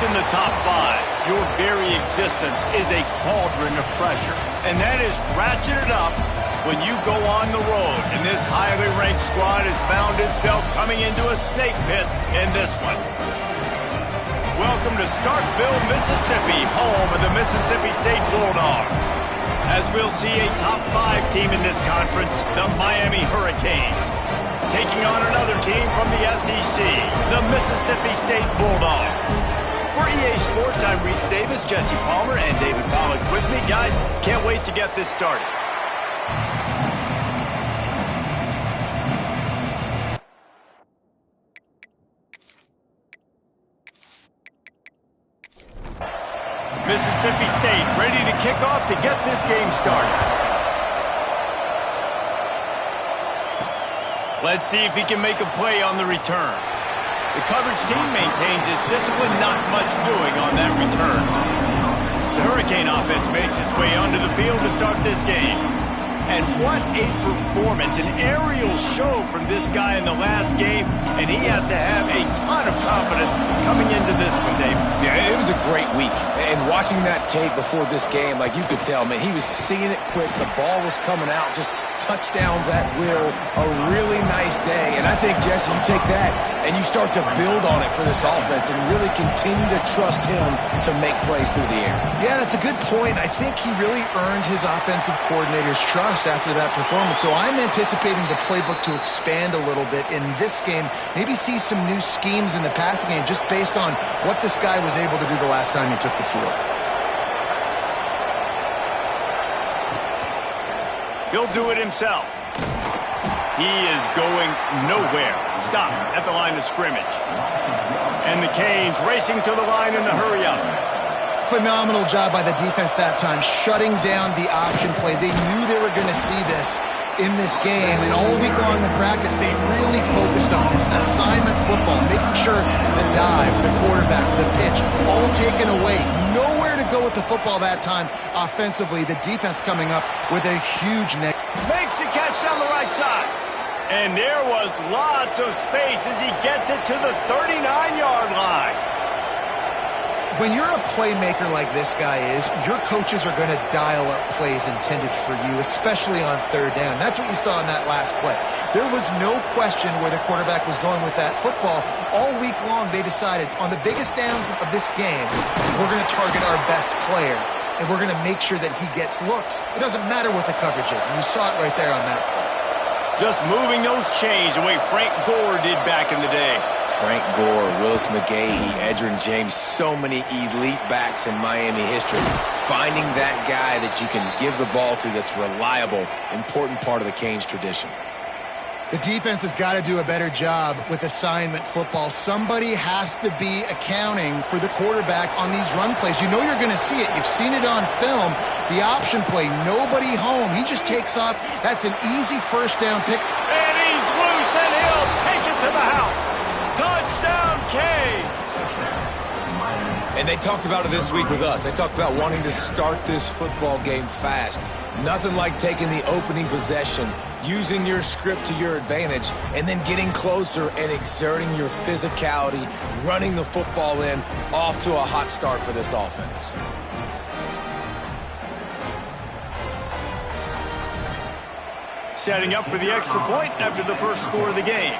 in the top 5, your very existence is a cauldron of pressure. And that is ratcheted up when you go on the road. And this highly ranked squad has found itself coming into a snake pit in this one. Welcome to Starkville, Mississippi, home of the Mississippi State Bulldogs. As we'll see a top 5 team in this conference, the Miami Hurricanes, taking on another team from the SEC, the Mississippi State Bulldogs. For EA Sports, I'm Reese Davis, Jesse Palmer, and David Pollack with me. Guys, can't wait to get this started. Mississippi State ready to kick off to get this game started. Let's see if he can make a play on the return. The coverage team maintains its discipline, not much doing on that return. The Hurricane offense makes its way onto the field to start this game. And what a performance, an aerial show from this guy in the last game, and he has to have a ton of confidence coming into this one, Dave. Yeah, it was a great week. And watching that tape before this game, like you could tell, man, he was seeing it quick. The ball was coming out, just touchdowns at will, a really nice day. And I think, Jesse, you take that and you start to build on it for this offense and really continue to trust him to make plays through the air. Yeah, that's a good point. I think he really earned his offensive coordinator's trust after that performance. So I'm anticipating the playbook to expand a little bit in this game, maybe see some new schemes in the passing game just based on what this guy was able to do the last time he took the field. He'll do it himself. He is going nowhere. Stop at the line of scrimmage. And the Canes racing to the line in a hurry up. Phenomenal job by the defense that time, shutting down the option play. They knew they were going to see this in this game, and all week long in practice, they really focused on this assignment football, making sure the dive, the quarterback, the pitch, all taken away. Nowhere to go with the football that time offensively. The defense coming up with a huge neck. Makes the catch down the right side. And there was lots of space as he gets it to the 39-yard line. When you're a playmaker like this guy is, your coaches are going to dial up plays intended for you, especially on third down. That's what you saw in that last play. There was no question where the quarterback was going with that football. All week long, they decided on the biggest downs of this game, we're going to target our best player, and we're going to make sure that he gets looks. It doesn't matter what the coverage is, and you saw it right there on that play. Just moving those chains the way Frank Gore did back in the day. Frank Gore, Willis McGahee, Edgerrin James, so many elite backs in Miami history. Finding that guy that you can give the ball to that's reliable, important part of the Canes tradition. The defense has got to do a better job with assignment football. Somebody has to be accounting for the quarterback on these run plays. You know you're going to see it. You've seen it on film. The option play, nobody home. He just takes off. That's an easy first down pick. And he's loose, and he'll take it to the house. Touchdown, Canes! And they talked about it this week with us. They talked about wanting to start this football game fast. Nothing like taking the opening possession, using your script to your advantage, and then getting closer and exerting your physicality, running the football in, off to a hot start for this offense. Setting up for the extra point after the first score of the game.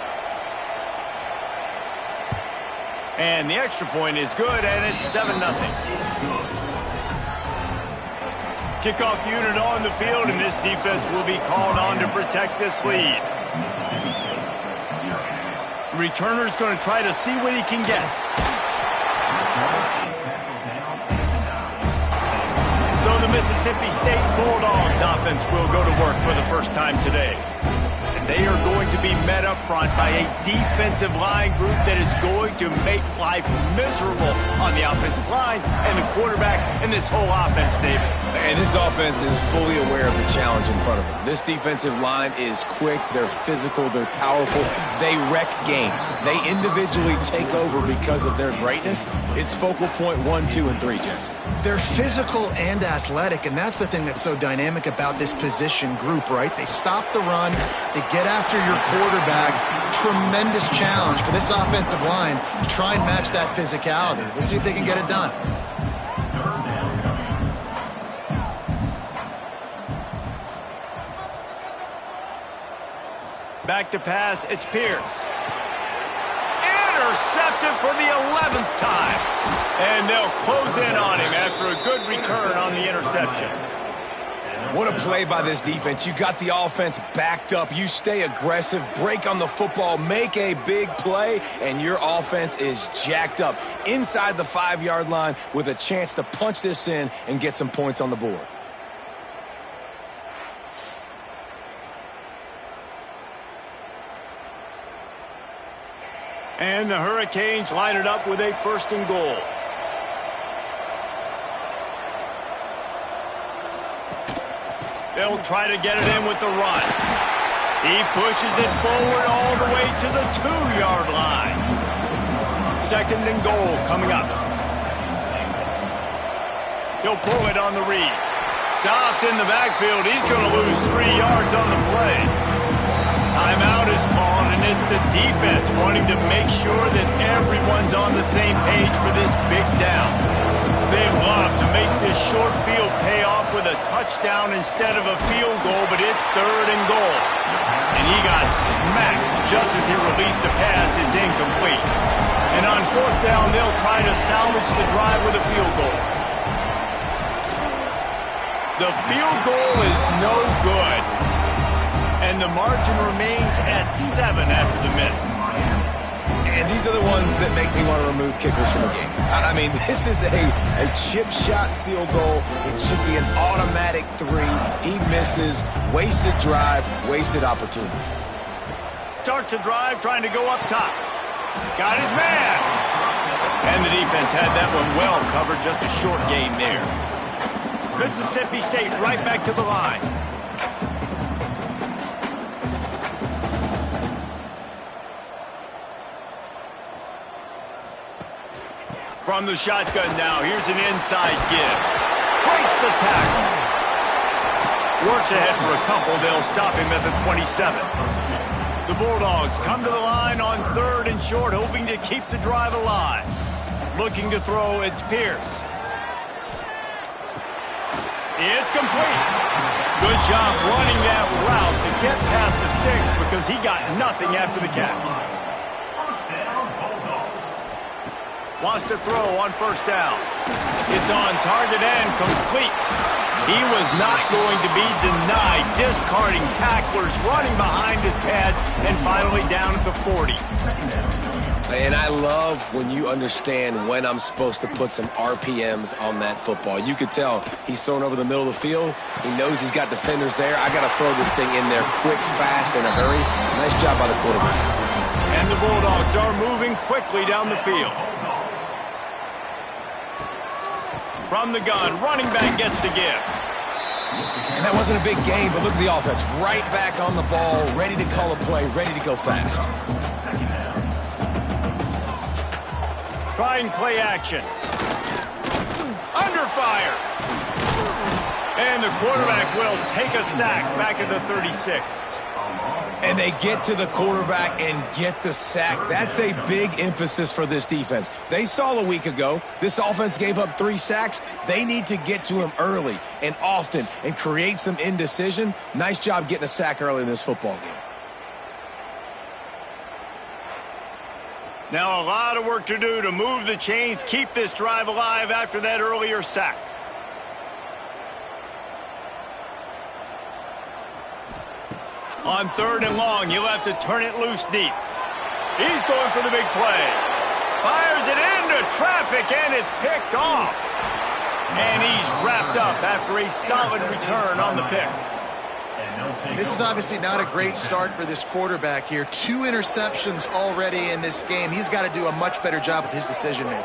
And the extra point is good, and it's 7-0. Kickoff unit on the field, and this defense will be called on to protect this lead. Returner's going to try to see what he can get. So the Mississippi State Bulldogs offense will go to work for the first time today. And they are going to be met up front by a defensive line group that is going to make life miserable on the offensive line and the quarterback and this whole offense, David. And this offense is fully aware of the challenge in front of them. This defensive line is quick, they're physical, they're powerful, they wreck games. They individually take over because of their greatness. It's focal point 1, 2, and 3, Jesse. They're physical and athletic, and that's the thing that's so dynamic about this position group, right? They stop the run, they get after your quarterback, tremendous challenge for this offensive line to try and match that physicality. We'll see if they can get it done. Back to pass, it's Pierce. Intercepted for the 11th time. And they'll close in on him after a good return on the interception. What a play by this defense. You got the offense backed up. You stay aggressive, break on the football, make a big play, and your offense is jacked up inside the 5-yard line with a chance to punch this in and get some points on the board. And the Hurricanes line it up with a 1st and goal. They'll try to get it in with the run. He pushes it forward all the way to the 2-yard line. 2nd and goal coming up. He'll pull it on the read. Stopped in the backfield. He's going to lose 3 yards on the play. Timeout is called, and it's the defense wanting to make sure that everyone's on the same page for this big down. They'd love to make this short field pay off with a touchdown instead of a field goal, but it's 3rd and goal. And he got smacked just as he released the pass. It's incomplete. And on 4th down, they'll try to salvage the drive with a field goal. The field goal is no good. And the margin remains at 7 after the miss. And these are the ones that make me want to remove kickers from the game. I mean, this is a chip shot field goal. It should be an automatic 3. He misses. Wasted drive, wasted opportunity. Starts a drive trying to go up top. Got his man. And the defense had that one well covered. Just a short game there. Mississippi State right back to the line. From the shotgun now, here's an inside give. Breaks the tackle. Works ahead for a couple. They'll stop him at the 27. The Bulldogs come to the line on 3rd and short, hoping to keep the drive alive. Looking to throw, it's Pierce. It's complete. Good job running that route to get past the sticks because he got nothing after the catch. Wants to throw on 1st down. It's on target and complete. He was not going to be denied. Discarding tacklers, running behind his pads, and finally down at the 40. And I love when you understand when I'm supposed to put some RPMs on that football. You could tell he's thrown over the middle of the field. He knows he's got defenders there. I got to throw this thing in there quick, fast, in a hurry. Nice job by the quarterback. And the Bulldogs are moving quickly down the field. From the gun, running back gets to give. And that wasn't a big game, but look at the offense. Right back on the ball, ready to call a play, ready to go fast. Trying play action. Under fire. And the quarterback will take a sack back at the 36. And they get to the quarterback and get the sack. That's a big emphasis for this defense. They saw a week ago, this offense gave up 3 sacks. They need to get to him early and often and create some indecision. Nice job getting a sack early in this football game. Now a lot of work to do to move the chains, keep this drive alive after that earlier sack. On 3rd and long, he'll have to turn it loose deep. He's going for the big play. Fires it into traffic, and it's picked off. And he's wrapped up after a solid return on the pick. This is obviously not a great start for this quarterback here. 2 interceptions already in this game. He's got to do a much better job with his decision-making.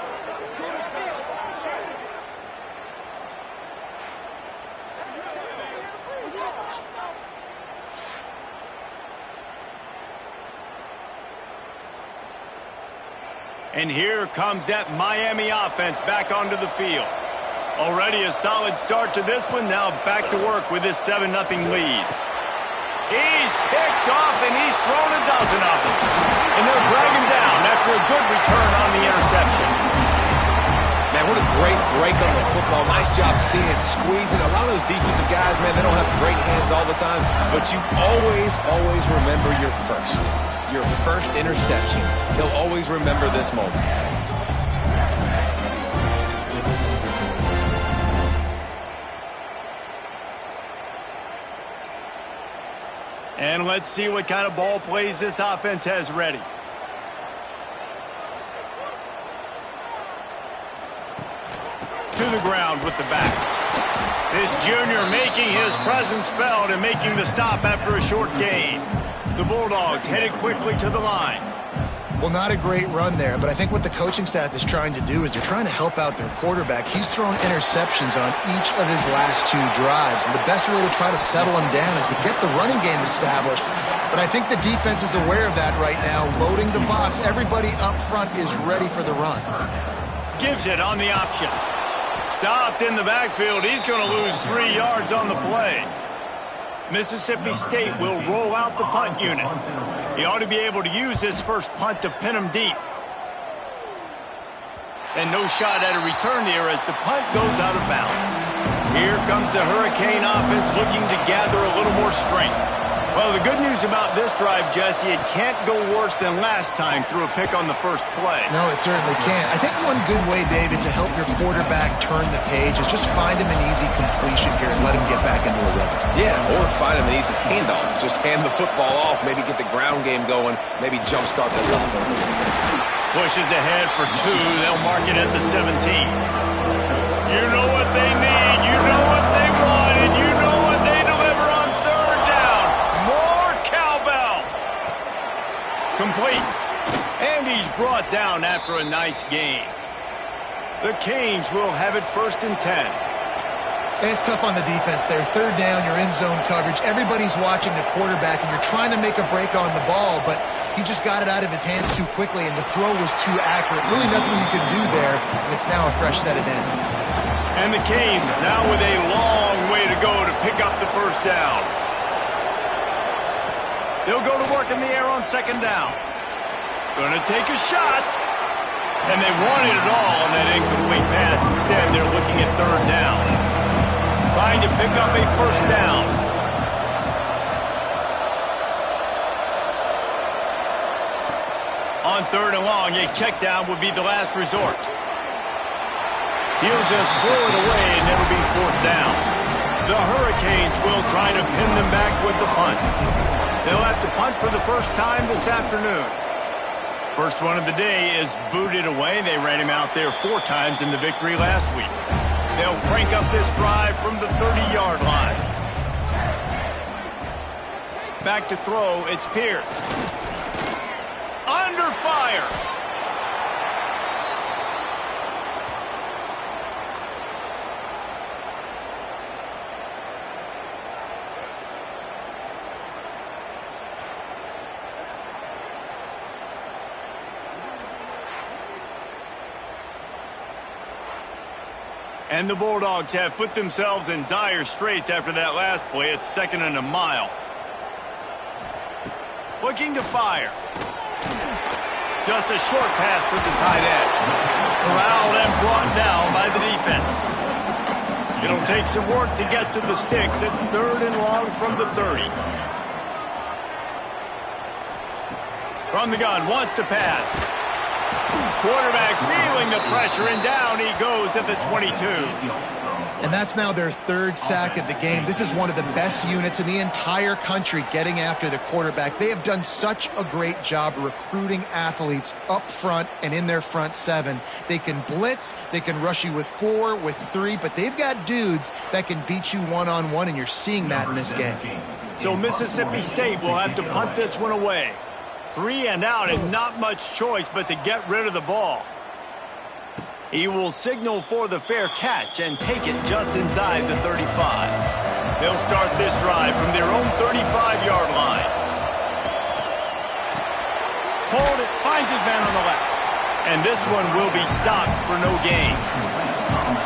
And here comes that Miami offense back onto the field. Already a solid start to this one. Now back to work with this 7-0 lead. He's picked off, and he's thrown a dozen of them. And they'll drag him down after a good return on the interception. Man, what a great break on the football. Nice job seeing it, squeezing. A lot of those defensive guys, man, they don't have great hands all the time, but you always remember your first interception. He'll always remember this moment. And let's see what kind of ball plays this offense has ready. To the ground with the back. This junior making his presence felt and making the stop after a short gain. The Bulldogs headed quickly to the line. Well, not a great run there, but I think what the coaching staff is trying to do is they're trying to help out their quarterback. He's thrown interceptions on each of his last 2 drives, and the best way to try to settle him down is to get the running game established. But I think the defense is aware of that right now, loading the box. Everybody up front is ready for the run. Gives it on the option. Stopped in the backfield. He's going to lose 3 yards on the play. Mississippi State will roll out the punt unit. He ought to be able to use this first punt to pin him deep. And no shot at a return here as the punt goes out of bounds. Here comes the Hurricane offense looking to gather a little more strength. Well, the good news about this drive, Jesse, it can't go worse than last time through a pick on the first play. No, it certainly can't. I think one good way, David, to help your quarterback turn the page is just find him an easy completion here and let him get back into a rhythm. Yeah, or find him an easy handoff. Just hand the football off, maybe get the ground game going, maybe jumpstart this offense a little bit. Pushes ahead for 2. They'll mark it at the 17. You know what they need. You know what they want, and you know what they deliver on third down. More cowbell. Complete. And he's brought down after a nice gain. The Canes will have it 1st and 10. It's tough on the defense there. Third down, you're in zone coverage. Everybody's watching the quarterback, and you're trying to make a break on the ball, but he just got it out of his hands too quickly, and the throw was too accurate. Really nothing you could do there, and it's now a fresh set of downs. And the Canes now with a long way to go to pick up the first down. They'll go to work in the air on 2nd down. Going to take a shot. And they wanted it all on that incomplete pass. Instead, they're looking at 3rd down. Trying to pick up a first down. On 3rd and long, a check down would be the last resort. He'll just throw it away, and it'll be 4th down. The Hurricanes will try to pin them back with the punt. They'll have to punt for the first time this afternoon. First one of the day is booted away. They ran him out there 4 times in the victory last week. They'll crank up this drive from the 30-yard line. Back to throw, it's Pierce. Under fire. And the Bulldogs have put themselves in dire straits after that last play. It's 2nd and a mile. Looking to fire. Just a short pass to the tight end. Corralled and brought down by the defense. It'll take some work to get to the sticks. It's 3rd and long from the 30. From the gun, wants to pass. Quarterback feeling the pressure, and down he goes at the 22. And that's now their 3rd sack of the game. This is one of the best units in the entire country getting after the quarterback. They have done such a great job recruiting athletes up front and in their front 7. They can blitz, they can rush you with 4, with 3, but they've got dudes that can beat you one-on-one, and you're seeing that in this game. So Mississippi State will have to punt this one away. 3 and out, and not much choice but to get rid of the ball. He will signal for the fair catch and take it just inside the 35. They'll start this drive from their own 35-yard line. Hold it, finds his man on the left. And this one will be stopped for no gain.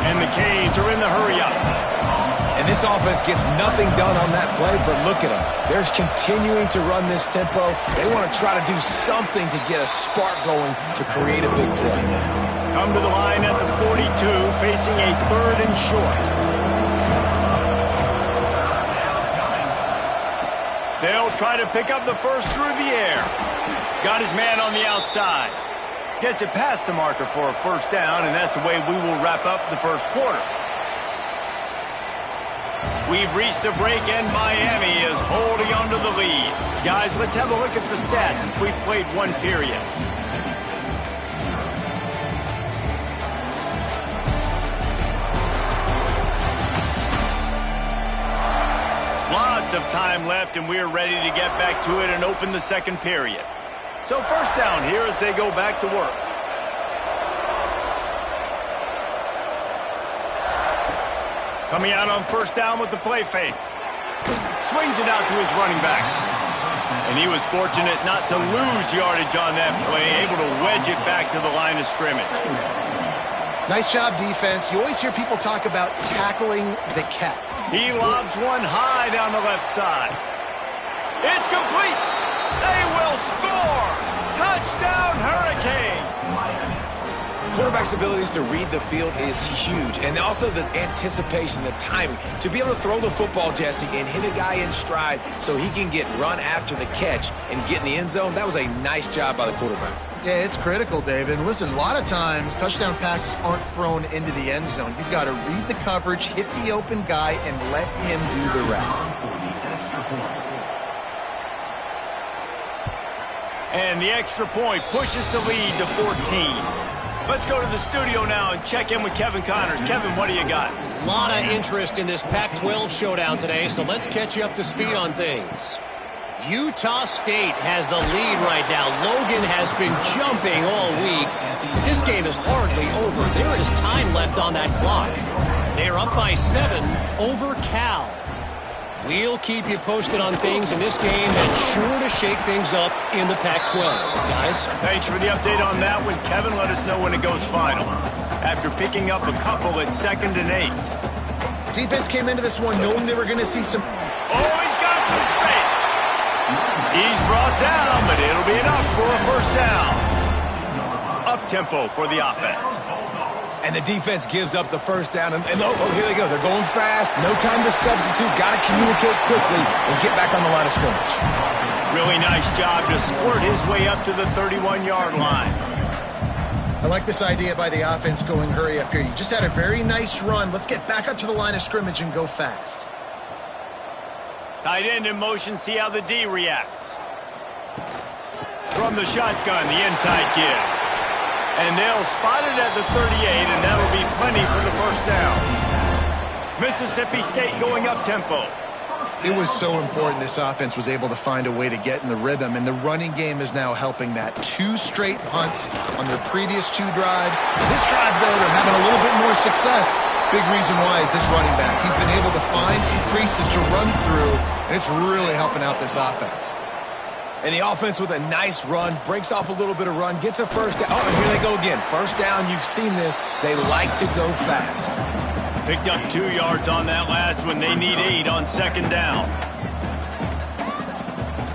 And the Canes are in the hurry-up. And This offense gets nothing done on that play, but look at them. They're continuing to run this tempo. They want to try to do something to get a spark going to create a big play. Come to the line at the 42, facing a 3rd and short. They'll try to pick up the first through the air. Got his man on the outside. Gets it past the marker for a first down, and that's the way we will wrap up the first quarter. We've reached a break, and Miami is holding on to the lead. Guys, let's have a look at the stats as we've played one period. Lots of time left, and we're ready to get back to it and open the second period. So first down here as they go back to work. Coming out on first down with the play fake. Swings it out to his running back. And he was fortunate not to lose yardage on that play, able to wedge it back to the line of scrimmage. Nice job, defense. You always hear people talk about tackling the cat. He lobs one high down the left side. It's complete. They will score. Touchdown, Hurricanes. Quarterback's abilities to read the field is huge, and also the anticipation, the timing. To be able to throw the football, Jesse, and hit a guy in stride so he can get run after the catch and get in the end zone, that was a nice job by the quarterback. Yeah, it's critical, David. And listen, a lot of times touchdown passes aren't thrown into the end zone. You've got to read the coverage, hit the open guy, and let him do the rest. And the extra point pushes the lead to 14. Let's go to the studio now and check in with Kevin Connors. Kevin, what do you got? A lot of interest in this Pac-12 showdown today, so let's catch you up to speed on things. Utah State has the lead right now. Logan has been jumping all week. This game is hardly over. There is time left on that clock. They're up by 7 over Cal. We'll keep you posted on things in this game and sure to shake things up in the Pac-12. Guys? Thanks for the update on that one, Kevin. Let us know when it goes final. After picking up a couple at 2nd and 8. Defense came into this one knowing they were going to see some... Oh, he's got some space. He's brought down, but it'll be enough for a first down. Up-tempo for the offense. And the defense gives up the first down. And here they go. They're going fast. No time to substitute. Got to communicate quickly and get back on the line of scrimmage. Really nice job to squirt his way up to the 31-yard line. I like this idea by the offense going hurry up here. You just had a very nice run. Let's get back up to the line of scrimmage and go fast. Tight end in motion. See how the D reacts. From the shotgun, the inside give. And they'll spot it at the 38, and that'll be plenty for the first down. Mississippi State going up-tempo. It was so important this offense was able to find a way to get in the rhythm, and the running game is now helping that. 2 straight punts on their previous 2 drives. This drive, though, they're having a little bit more success. Big reason why is this running back. He's been able to find some creases to run through, and it's really helping out this offense. And the offense with a nice run, breaks off a little bit of run, gets a first down. Oh, and here they go again. First down, you've seen this. They like to go fast. Picked up 2 yards on that last one. They need 8 on 2nd down.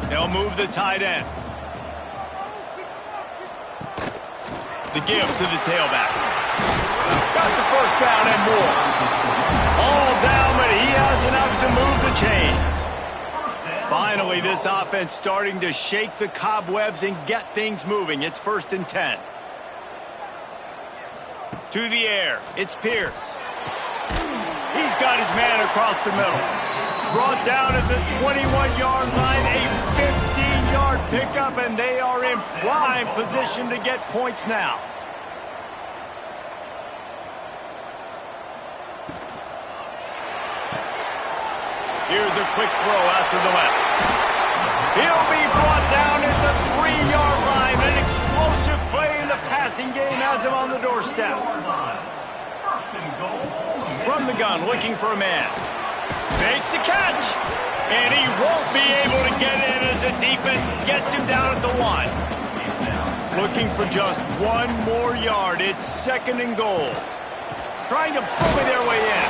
They'll move the tight end. The give to the tailback. Got the first down and more. All down, but he has enough to move the chains. Finally, this offense starting to shake the cobwebs and get things moving. It's 1st and 10. To the air. It's Pierce. He's got his man across the middle. Brought down at the 21-yard line. A 15-yard pickup, and they are in prime position to get points now. Here's a quick throw out to the left. He'll be brought down at the 3-yard line. An explosive play in the passing game has him on the doorstep. From the gun, looking for a man. Makes the catch. And he won't be able to get in as the defense gets him down at the 1. Looking for just 1 more yard. It's 2nd and goal. Trying to bully their way in.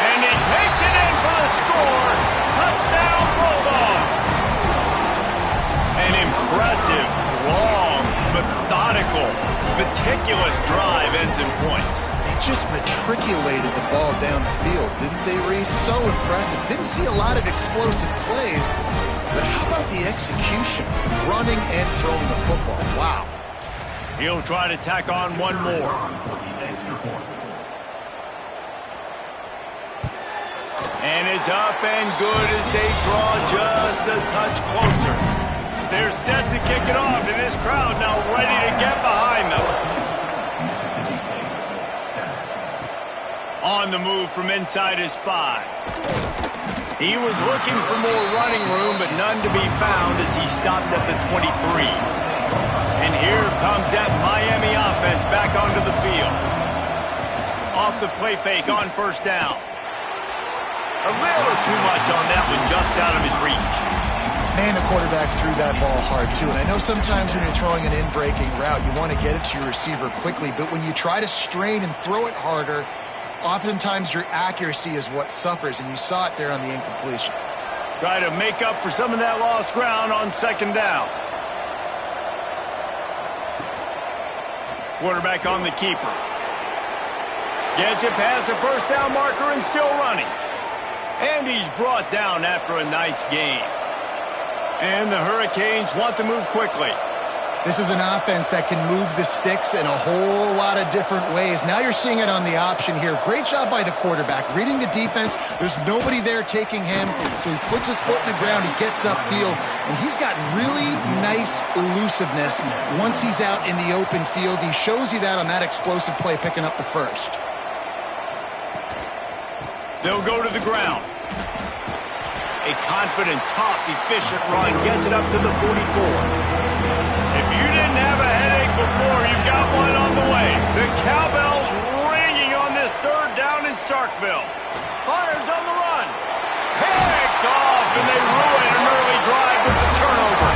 And he takes it in score. Touchdown, Bulldog. An impressive, long, methodical, meticulous drive ends in points. They just matriculated the ball down the field, didn't they, Reese? So impressive. Didn't see a lot of explosive plays, but how about the execution? Running and throwing the football. Wow. He'll try to tack on one more. And it's up and good as they draw just a touch closer. They're set to kick it off, and this crowd now ready to get behind them. On the move from inside his 5. He was looking for more running room, but none to be found as he stopped at the 23. And here comes that Miami offense back onto the field. Off the play fake on first down. A little too much on that one, just out of his reach. Man, the quarterback threw that ball hard, too. And I know sometimes when you're throwing an in-breaking route, you want to get it to your receiver quickly. But when you try to strain and throw it harder, oftentimes your accuracy is what suffers. And you saw it there on the incompletion. Try to make up for some of that lost ground on second down. Quarterback on the keeper. Gets it past the first down marker and still running. And he's brought down after a nice gain. And the Hurricanes want to move quickly. This is an offense that can move the sticks in a whole lot of different ways. Now you're seeing it on the option here. Great job by the quarterback. Reading the defense, there's nobody there taking him, so he puts his foot in the ground, he gets upfield, and he's got really nice elusiveness once he's out in the open field. He shows you that on that explosive play, picking up the first. They'll go to the ground. A confident, tough, efficient run gets it up to the 44. If you didn't have a headache before, you've got one on the way. The cowbell's ringing on this third down in Starkville. Fires on the run. Picked off, and they ruin an early drive with the turnover.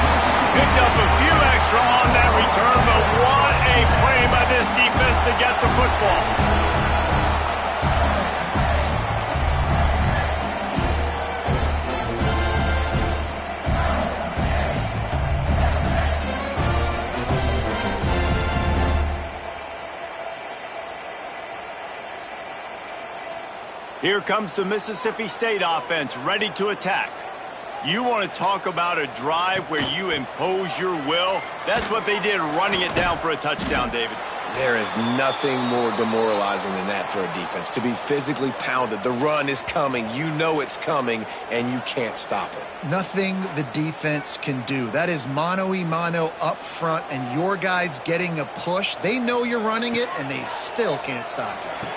Picked up a few extra on that return, but what a play by this defense to get the football. Here comes the Mississippi State offense ready to attack. You want to talk about a drive where you impose your will? That's what they did, running it down for a touchdown, David. There is nothing more demoralizing than that for a defense. To be physically pounded, the run is coming, you know it's coming, and you can't stop it. Nothing the defense can do. That is mano-a-mano up front, and your guys getting a push. They know you're running it, and they still can't stop it.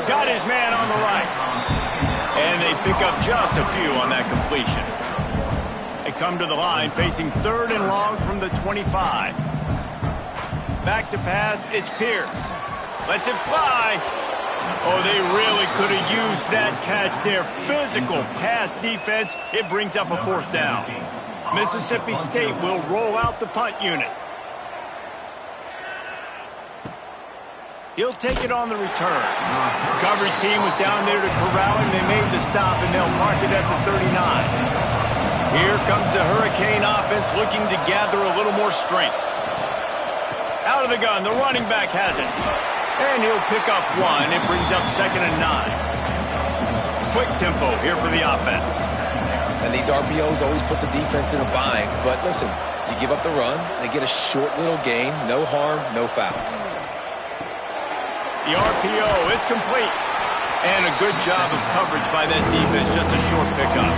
Got his man on the right. And they pick up just a few on that completion. They come to the line facing third and long from the 25. Back to pass, it's Pierce. Lets it fly. Oh, they really could have used that catch there. Physical pass defense. It brings up a fourth down. Mississippi State will roll out the punt unit. He'll take it on the return. The coverage team was down there to corral him. They made the stop, and they'll mark it at the 39. Here comes the Hurricane offense looking to gather a little more strength. Out of the gun, the running back has it. And he'll pick up one. It brings up 2nd and 9. Quick tempo here for the offense. And these RPOs always put the defense in a bind. But listen, you give up the run, they get a short little gain, no harm, no foul. The RPO, it's complete. And a good job of coverage by that defense, just a short pickup.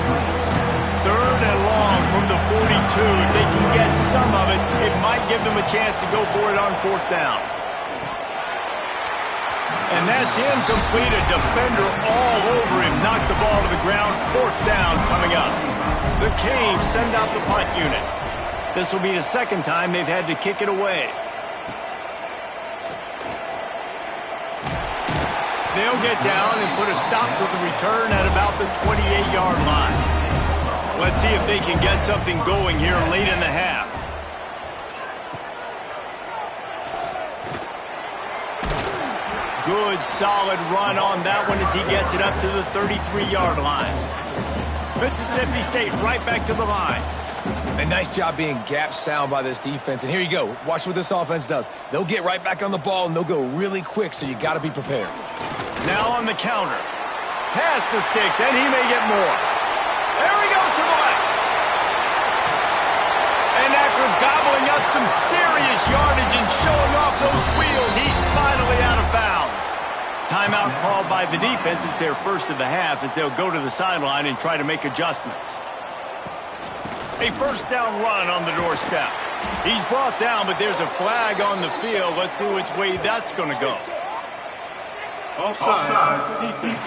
Third and long from the 42. If they can get some of it, it might give them a chance to go for it on fourth down. And that's incomplete. A defender all over him. Knocked the ball to the ground. Fourth down coming up. The Canes send out the punt unit. This will be the second time they've had to kick it away. They'll get down and put a stop to the return at about the 28-yard line. Let's see if they can get something going here late in the half. good, solid run on that one as he gets it up to the 33-yard line. Mississippi State right back to the line. A nice job being gap sound by this defense. And here you go. Watch what this offense does. They'll get right back on the ball, and they'll go really quick, so you got to be prepared. Now on the counter. Pass to Sticks, and he may get more. There he goes to the left. And after gobbling up some serious yardage and showing off those wheels, he's finally out of bounds. Timeout called by the defense. It's their first of the half as they'll go to the sideline and try to make adjustments. A first down run on the doorstep. He's brought down, but there's a flag on the field. Let's see which way that's going to go. Offside, defense.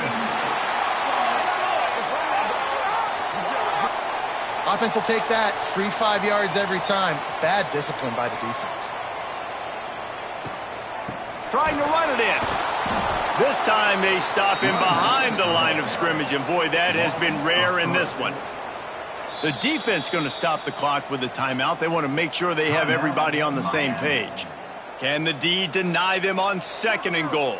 Offense will take that. Free 5 yards every time. Bad discipline by the defense. Trying to run it in. This time they stop him behind the line of scrimmage, and boy, that has been rare in this one. The defense going to stop the clock with a timeout. They want to make sure they have everybody on the same page. Can the D deny them on 2nd and goal?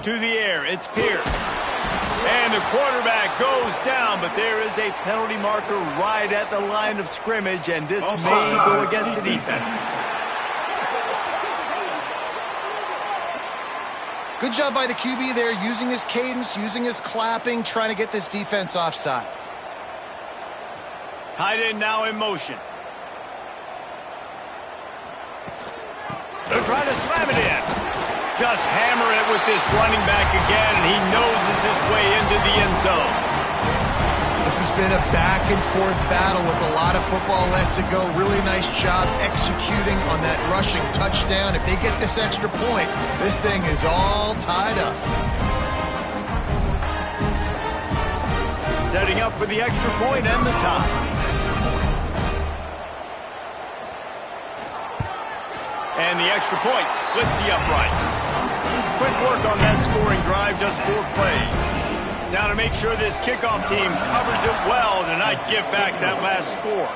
To the air, it's Pierce. And the quarterback goes down, but there is a penalty marker right at the line of scrimmage, and this may go against the defense. Good job by the QB there, using his cadence, using his clapping, trying to get this defense offside. Tight end now in motion. They're trying to slam it in. Just hammer it with this running back again, and he noses his way into the end zone. This has been a back-and-forth battle with a lot of football left to go. Really nice job executing on that rushing touchdown. If they get this extra point, this thing is all tied up. Setting up for the extra point and the tie. And the extra point splits the uprights. Quick work on that scoring drive, just 4 plays. Now to make sure this kickoff team covers it well to not give back that last score.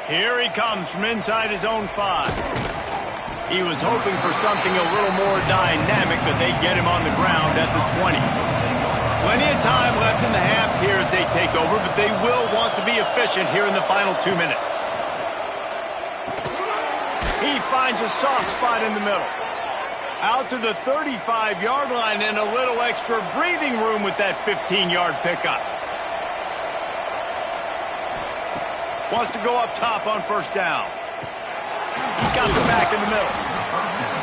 Here he comes from inside his own 5. He was hoping for something a little more dynamic, but they get him on the ground at the 20. Plenty of time left in the half here as they take over, but they will want to be efficient here in the final 2 minutes. He finds a soft spot in the middle. Out to the 35-yard line and a little extra breathing room with that 15-yard pickup. Wants to go up top on first down. He's got the back in the middle.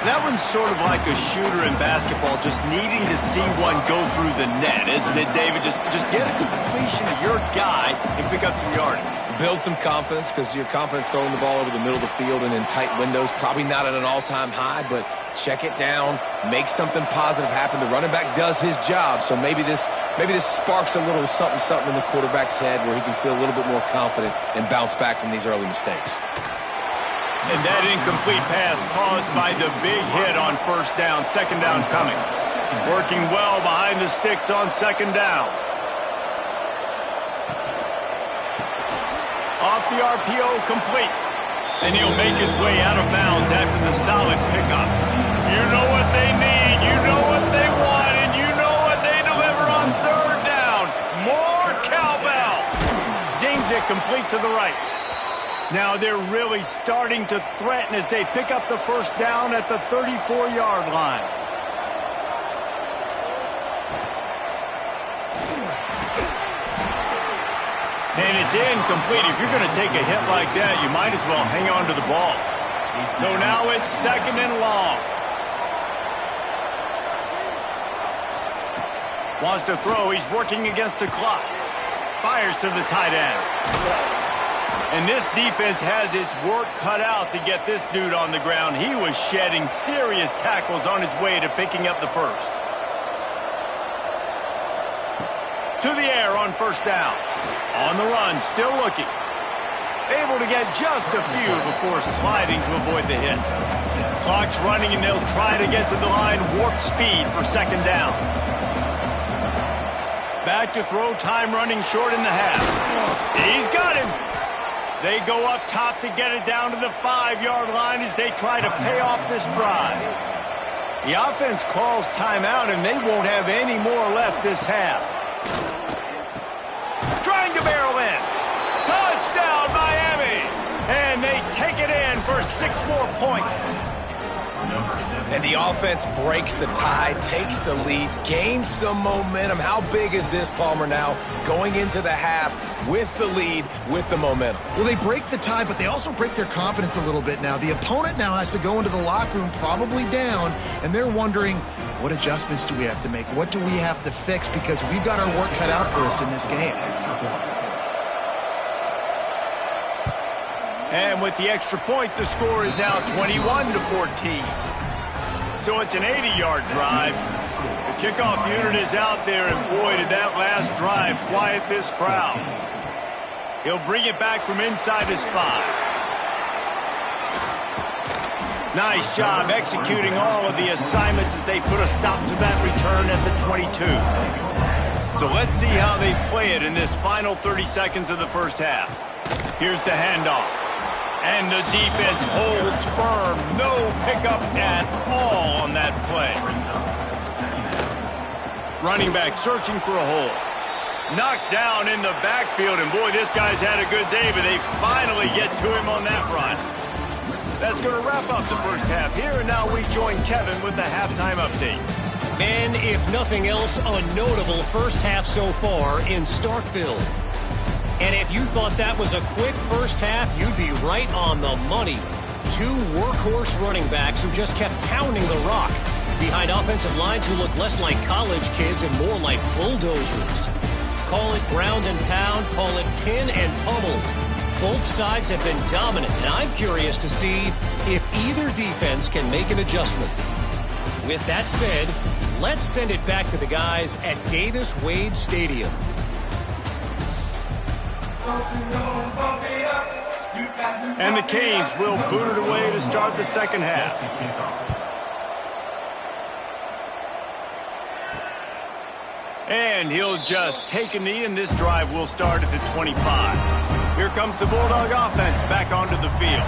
That one's sort of like a shooter in basketball, just needing to see one go through the net, isn't it, David? Just get a completion of your guy and pick up some yardage. Build some confidence, because your confidence throwing the ball over the middle of the field and in tight windows, probably not at an all-time high, but check it down, make something positive happen. The running back does his job, so maybe this sparks a little something in the quarterback's head where he can feel a little bit more confident and bounce back from these early mistakes. And that incomplete pass caused by the big hit on first down. 2nd down coming. Working well behind the sticks on 2nd down. Off the RPO, complete. And he'll make his way out of bounds after the solid pickup. You know what they need, you know what they want, and you know what they deliver on 3rd down. More cowbell. Zings it complete to the right. Now they're really starting to threaten as they pick up the first down at the 34-yard line. And it's incomplete. If you're going to take a hit like that, you might as well hang on to the ball. So now it's 2nd and long. Wants to throw. He's working against the clock. Fires to the tight end. And this defense has its work cut out to get this dude on the ground. He was shedding serious tackles on his way to picking up the first. To the air on first down. On the run, still looking. Able to get just a few before sliding to avoid the hit. Clock's running and they'll try to get to the line warp speed for 2nd down. Back to throw, time running short in the half. He's got him. They go up top to get it down to the 5-yard line as they try to pay off this drive. The offense calls timeout, and they won't have any more left this half. Trying to barrel in. Touchdown, Miami! And they take it in for 6 more points. And the offense breaks the tie, takes the lead, gains some momentum. How big is this, Palmer, now going into the half with the lead, with the momentum? Well, they break the tie, but they also break their confidence a little bit now. The opponent now has to go into the locker room probably down, and they're wondering, what adjustments do we have to make? What do we have to fix? Because we've got our work cut out for us in this game. And with the extra point, the score is now 21-14. So it's an 80-yard drive. The kickoff unit is out there, and boy, did that last drive quiet this crowd. He'll bring it back from inside his 5. Nice job executing all of the assignments as they put a stop to that return at the 22. So let's see how they play it in this final 30 seconds of the first half. Here's the handoff. And the defense holds firm. No pickup at all on that play. Running back searching for a hole. Knocked down in the backfield, and boy, this guy's had a good day, but they finally get to him on that run. That's going to wrap up the first half here, and now we join Kevin with the halftime update. And if nothing else, a notable first half so far in Starkville. And if you thought that was a quick first half, you'd be right on the money. 2 workhorse running backs who just kept pounding the rock behind offensive lines who look less like college kids and more like bulldozers. Call it ground and pound, call it pin and pummel. Both sides have been dominant, and I'm curious to see if either defense can make an adjustment. With that said, let's send it back to the guys at Davis-Wade Stadium. And the Canes will boot it away to start the second half. And he'll just take a knee, and this drive will start at the 25. Here comes the Bulldog offense back onto the field.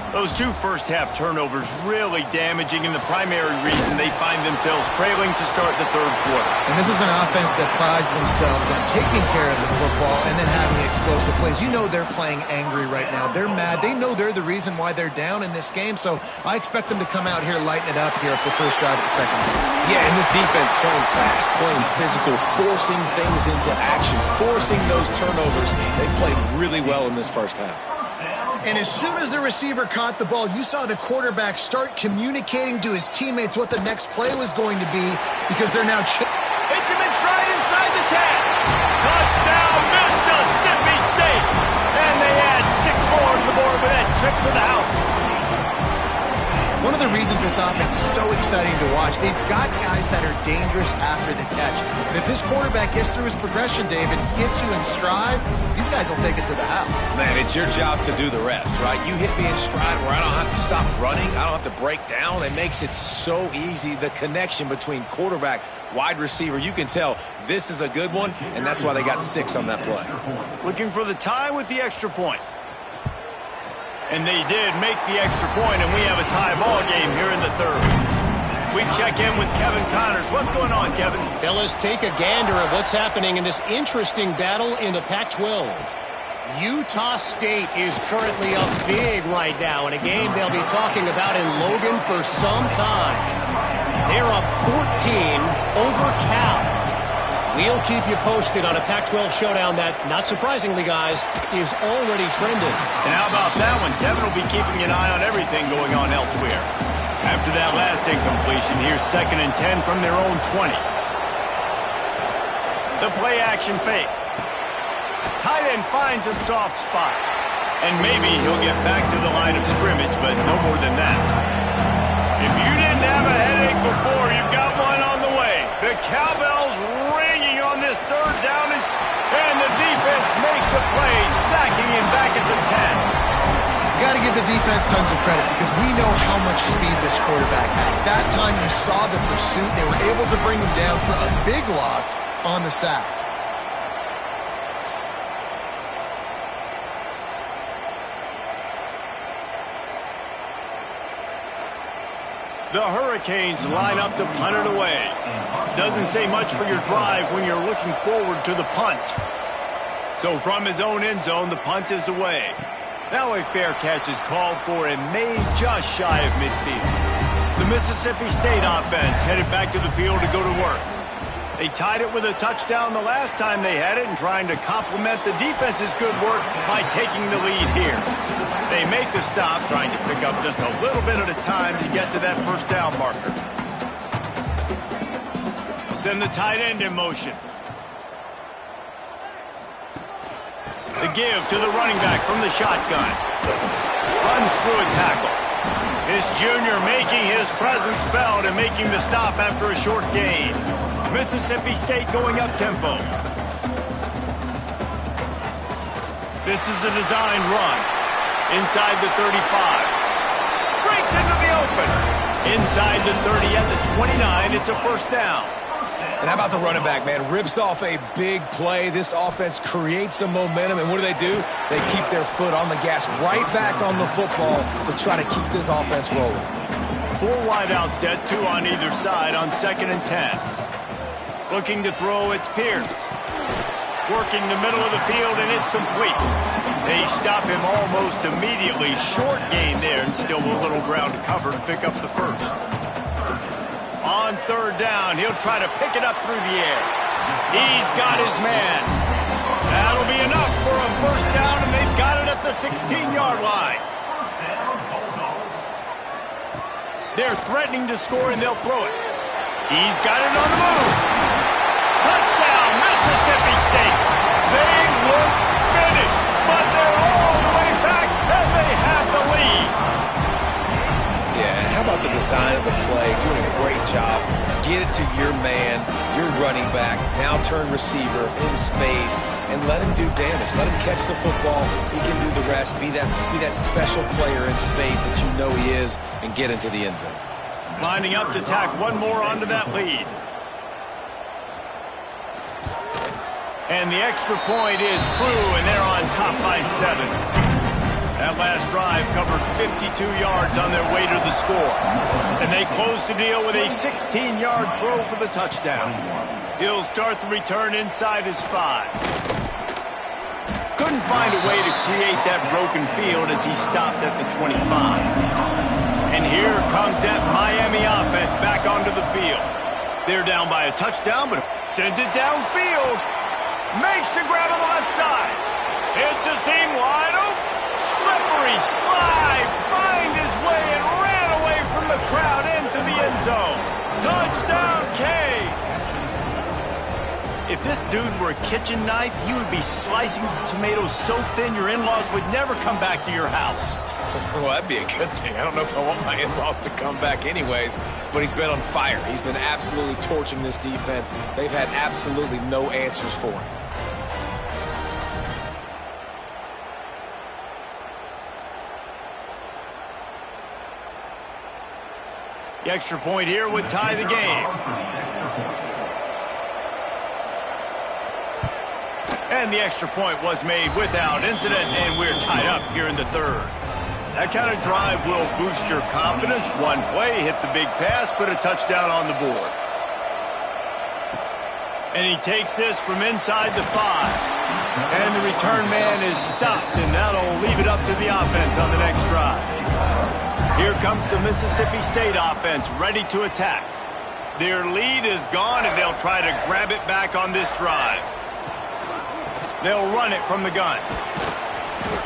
Those 2 first-half turnovers really damaging, and the primary reason they find themselves trailing to start the third quarter. And this is an offense that prides themselves on taking care of the football and then having explosive plays. You know they're playing angry right now. They're mad. They know they're the reason why they're down in this game, so I expect them to come out here, lighten it up here for the first drive of the second half. Yeah, and this defense playing fast, playing physical, forcing things into action, forcing those turnovers. They played really well in this first half. And as soon as the receiver caught the ball, you saw the quarterback start communicating to his teammates what the next play was going to be because they're now... Hits him in stride inside the 10. Touchdown, Mississippi State. And they add 6 more to the board with that trip to the house. One of the reasons this offense is so exciting to watch, they've got guys that are dangerous after the catch. And if this quarterback gets through his progression, David, hits you in stride, these guys will take it to the house. Man, it's your job to do the rest, right? You hit me in stride where I don't have to stop running. I don't have to break down. It makes it so easy, the connection between quarterback, wide receiver. You can tell this is a good one, and that's why they got 6 on that play. Looking for the tie with the extra point. And they did make the extra point, and we have a tie ball game here in the third. We check in with Kevin Connors. What's going on, Kevin? Fellas, take a gander at what's happening in this interesting battle in the Pac-12. Utah State is currently up big right now in a game they'll be talking about in Logan for some time. They're up 14 over Cal. We'll keep you posted on a Pac-12 showdown that, not surprisingly, guys, is already trending. And how about that one? Kevin will be keeping an eye on everything going on elsewhere. After that last incompletion, here's 2nd and 10 from their own 20. The play action fake. Tight end finds a soft spot. And maybe he'll get back to the line of scrimmage, but no more than that. If you didn't have a headache before, you've got one on the way. The cowbell's ringing on this third down, and the defense makes a play, sacking him back at the 10. You got to give the defense tons of credit because we know how much speed this quarterback has. That time you saw the pursuit. They were able to bring him down for a big loss on the sack. The Hurricanes line up to punt it away. Doesn't say much for your drive when you're looking forward to the punt. So from his own end zone, the punt is away. Now a fair catch is called for and made just shy of midfield. The Mississippi State offense headed back to the field to go to work. They tied it with a touchdown the last time they had it and trying to complement the defense's good work by taking the lead here. They make the stop, trying to pick up just a little bit at a time to get to that first down marker. Send the tight end in motion. The give to the running back from the shotgun. Runs through a tackle. His junior making his presence felt and making the stop after a short gain. Mississippi State going up-tempo. This is a designed run. Inside the 35. Breaks into the open. Inside the 30 at the 29, it's a first down. And how about the running back, man? Rips off a big play. This offense creates some momentum, and what do? They keep their foot on the gas, right back on the football to try to keep this offense rolling. 4 wide out set, 2 on either side on 2nd and 10. Looking to throw, it's Pierce. Working the middle of the field, and it's complete. They stop him almost immediately. Short gain there, and still a little ground to cover to pick up the first. On 3rd down, he'll try to pick it up through the air. He's got his man. That'll be enough for a first down, and they've got it at the 16-yard line. They're threatening to score, and they'll throw it. He's got it on the move. Touchdown, Mississippi State. They look finished, but they're all the way back, and they have the lead. Yeah, how about the design of the play? Doing a great job. Get it to your man, your running back, now turn receiver in space, and let him do damage. Let him catch the football. He can do the rest. Be that special player in space that you know he is, and get into the end zone. Lining up to tack one more onto that lead. And the extra point is true, and they're on top by 7. That last drive covered 52 yards on their way to the score. And they close the deal with a 16-yard throw for the touchdown. He'll start the return inside his 5. Couldn't find a way to create that broken field as he stopped at the 25. And here comes that Miami offense back onto the field. They're down by a touchdown, but sends it downfield. Makes the grab on the left side. It's a seam wide open. Slippery slide. Find his way and ran away from the crowd into the end zone. Touchdown, Canes. If this dude were a kitchen knife, you would be slicing tomatoes so thin your in-laws would never come back to your house. Well, that'd be a good thing. I don't know if I want my in-laws to come back anyways, but he's been on fire. He's been absolutely torching this defense. They've had absolutely no answers for him. The extra point here would tie the game. And the extra point was made without incident, and we're tied up here in the 3rd. That kind of drive will boost your confidence. One play, hit the big pass, put a touchdown on the board. And he takes this from inside the 5. And the return man is stopped, and that'll leave it up to the offense on the next drive. Here comes the Mississippi State offense ready to attack. Their lead is gone, and they'll try to grab it back on this drive. They'll run it from the gun.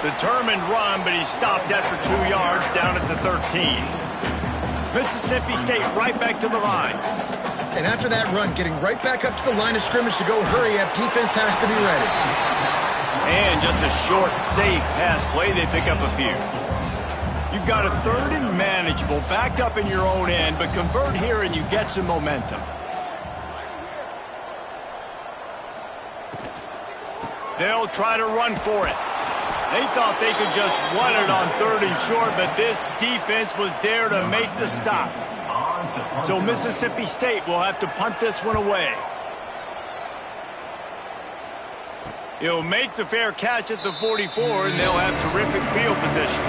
Determined run, but he's stopped after 2 yards down at the 13. Mississippi State right back to the line. And after that run, getting right back up to the line of scrimmage to go hurry up, defense has to be ready. And just a short, safe pass play, they pick up a few. You've got a 3rd and manageable, backed up in your own end, but convert here and you get some momentum. They'll try to run for it. They thought they could just run it on 3rd and short, but this defense was there to make the stop. So Mississippi State will have to punt this one away. He'll make the fair catch at the 44, and they'll have terrific field position.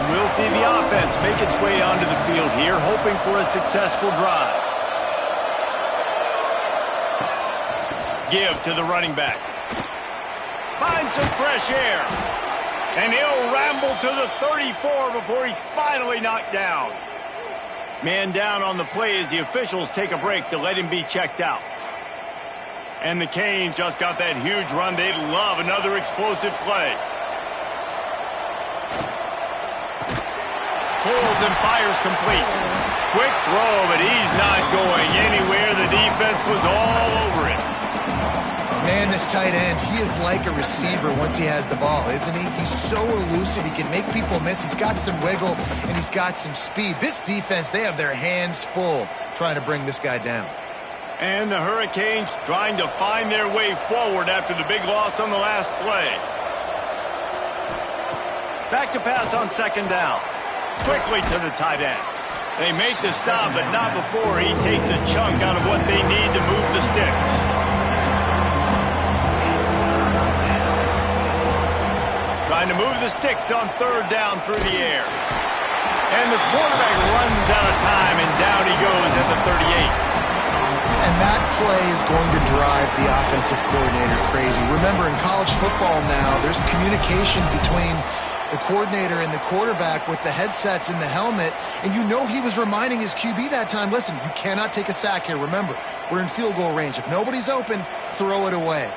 And we'll see the offense make its way onto the field here, hoping for a successful drive. Give to the running back. Find some fresh air. And he'll ramble to the 34 before he's finally knocked down. Man down on the play as the officials take a break to let him be checked out. And the Canes just got that huge run. They'd love another explosive play. Pulls and fires complete. Quick throw, but he's not going anywhere. The defense was all over it. Man, this tight end, he is like a receiver once he has the ball, isn't he? He's so elusive. He can make people miss. He's got some wiggle, and he's got some speed. This defense, they have their hands full trying to bring this guy down. And the Hurricanes trying to find their way forward after the big loss on the last play. Back to pass on second down. Quickly to the tight end. They make the stop, but not before he takes a chunk out of what they need to move the sticks. Trying to move the sticks on third down through the air. And the quarterback runs out of time, and down he goes at the 38. And that play is going to drive the offensive coordinator crazy. Remember, in college football now, there's communication between the coordinator and the quarterback with the headsets and the helmet, and you know he was reminding his QB that time, listen, you cannot take a sack here. Remember, we're in field goal range. If nobody's open, throw it away.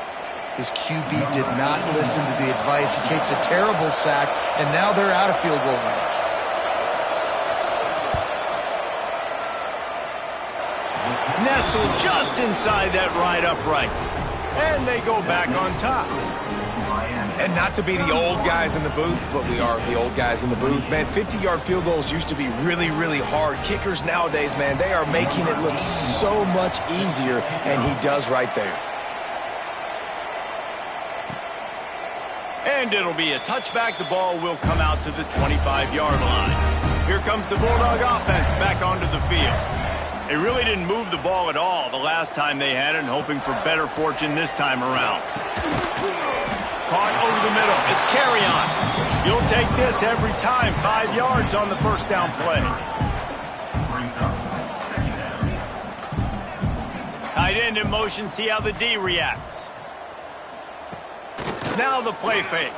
His QB did not listen to the advice. He takes a terrible sack, and now they're out of field goal range. Nestled just inside that right upright. And they go back on top. And not to be the old guys in the booth, but we are the old guys in the booth. Man, 50-yard field goals used to be really, really hard. Kickers nowadays, man, they are making it look so much easier, and he does right there. And it'll be a touchback. The ball will come out to the 25-yard line. Here comes the Bulldog offense back onto the field. They really didn't move the ball at all the last time they had it, and hoping for better fortune this time around. Caught over the middle. It's carry on. You'll take this every time. 5 yards on the first down play. Tight end in motion. See how the D reacts. Now the play fake.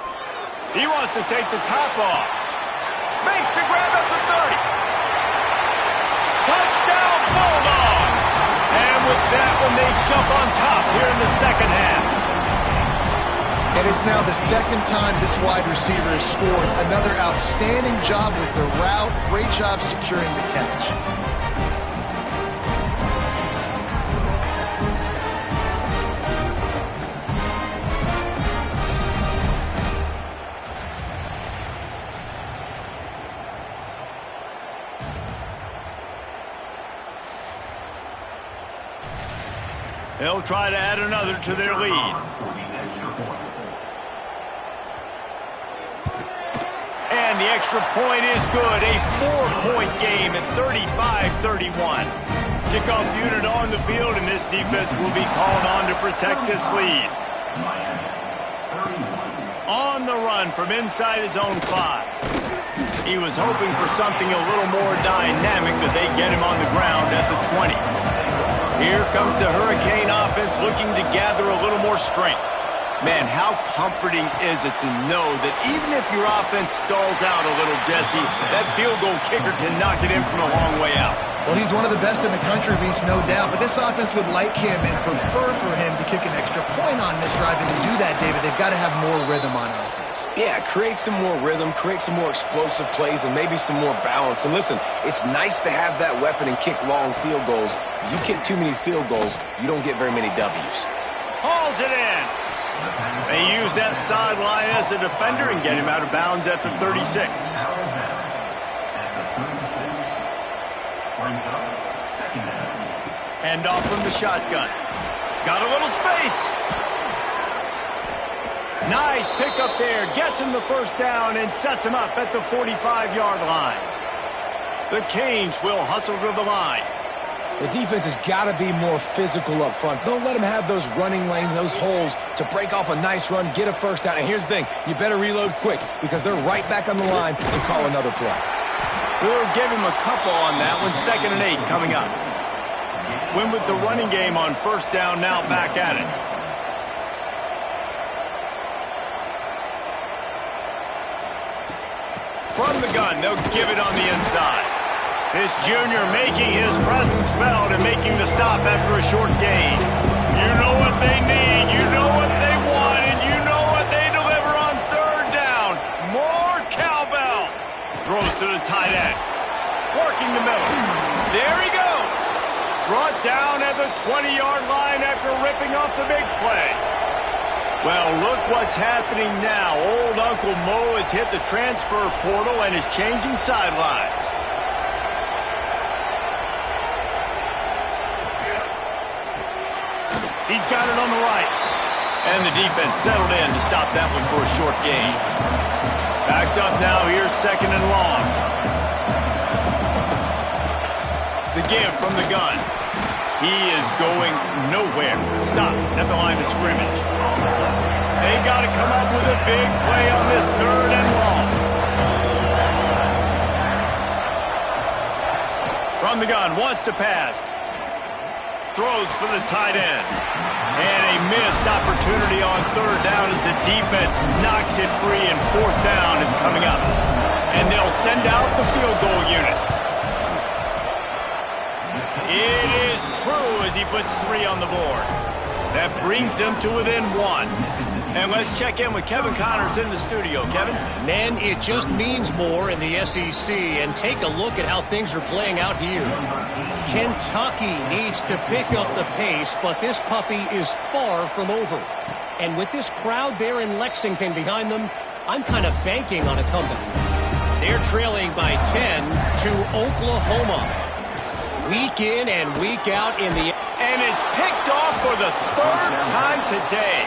He wants to take the top off. Makes the grab at the 30. Touchdown Bulldogs! And with that one, they jump on top here in the second half. And it's now the second time this wide receiver has scored. Another outstanding job with the route. Great job securing the catch. They'll try to add another to their lead. And the extra point is good. A 4-point game at 35-31. Kickoff unit on the field, and this defense will be called on to protect this lead. On the run from inside his own 5. He was hoping for something a little more dynamic, but they get him on the ground at the 20. Here comes the Hurricane offense looking to gather a little more strength. Man, how comforting is it to know that even if your offense stalls out a little, Jesse, that field goal kicker can knock it in from a long way out. Well, he's one of the best in the country, Reese, no doubt. But this offense would like him and prefer for him to kick an extra point on this drive. And to do that, David, they've got to have more rhythm on offense. Yeah, create some more rhythm, create some more explosive plays, and maybe some more balance. And listen, it's nice to have that weapon and kick long field goals. You kick too many field goals, you don't get very many W's. Hauls it in. They use that sideline as a defender and get him out of bounds at the 36. Hand off from the shotgun. Got a little space. Nice pickup there. Gets him the first down and sets him up at the 45-yard line. The Canes will hustle to the line. The defense has got to be more physical up front. Don't let them have those running lanes, those holes to break off a nice run, get a first down. And here's the thing, you better reload quick because they're right back on the line to call another play. We'll give him a couple on that one. 2nd and 8 coming up. Win with the running game on first down, now back at it. From the gun, they'll give it on the inside. This junior making his presence felt and making the stop after a short gain. You know what they need, you know what they want, and you know what they deliver on 3rd down. More cowbell. Throws to the tight end. Working the middle. There he goes. Brought down at the 20-yard line after ripping off the big play. Well, look what's happening now. Old Uncle Mo has hit the transfer portal and is changing sidelines. He's got it on the right. And the defense settled in to stop that one for a short gain. Backed up now, here's 2nd and long. The give from the gun. He is going nowhere. Stop at the line of scrimmage. They got to come up with a big play on this 3rd and long. From the gun, wants to pass. Throws for the tight end. And a missed opportunity on 3rd down as the defense knocks it free, and 4th down is coming up. And they'll send out the field goal unit. It is true as he puts 3 on the board. That brings them to within 1. And let's check in with Kevin Connors in the studio. Kevin? Man, it just means more in the SEC, and take a look at how things are playing out here. Kentucky needs to pick up the pace, but this puppy is far from over. And with this crowd there in Lexington behind them, I'm kind of banking on a comeback. They're trailing by 10 to Oklahoma. Week in and week out in the... And it's picked off for the 3rd time today.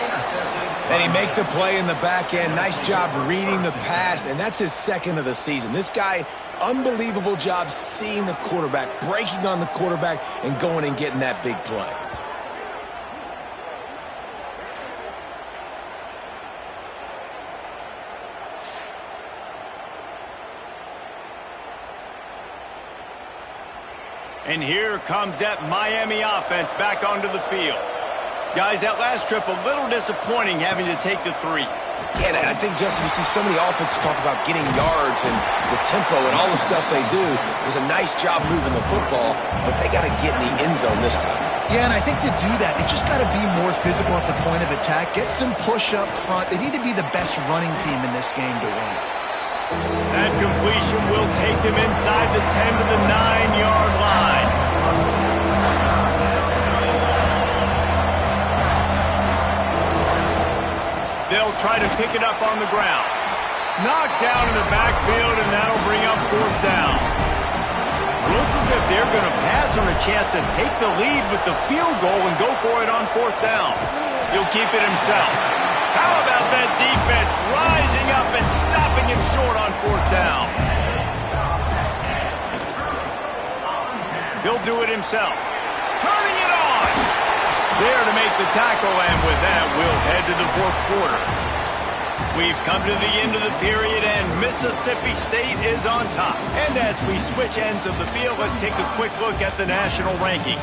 And he makes a play in the back end. Nice job reading the pass, and that's his 2nd of the season. This guy, unbelievable job seeing the quarterback, breaking on the quarterback, and going and getting that big play. And here comes that Miami offense back onto the field. Guys, that last trip a little disappointing having to take the 3. Yeah, and I think, Jesse, you see so many offenses talk about getting yards and the tempo and all the stuff they do. It was a nice job moving the football, but they got to get in the end zone this time. Yeah, and I think to do that, they just got to be more physical at the point of attack, get some push up front. They need to be the best running team in this game to win. That completion will take them inside the 10 to the 9-yard line. They'll try to pick it up on the ground. Knocked down in the backfield, and that'll bring up 4th down. Looks as if they're going to pass on a chance to take the lead with the field goal and go for it on 4th down. He'll keep it himself. How about that defense rising up and stopping him short on 4th down? He'll do it himself. Turning it on. There to make the tackle, and with that, we'll head to the 4th quarter. We've come to the end of the period, and Mississippi State is on top. And as we switch ends of the field, let's take a quick look at the national rankings.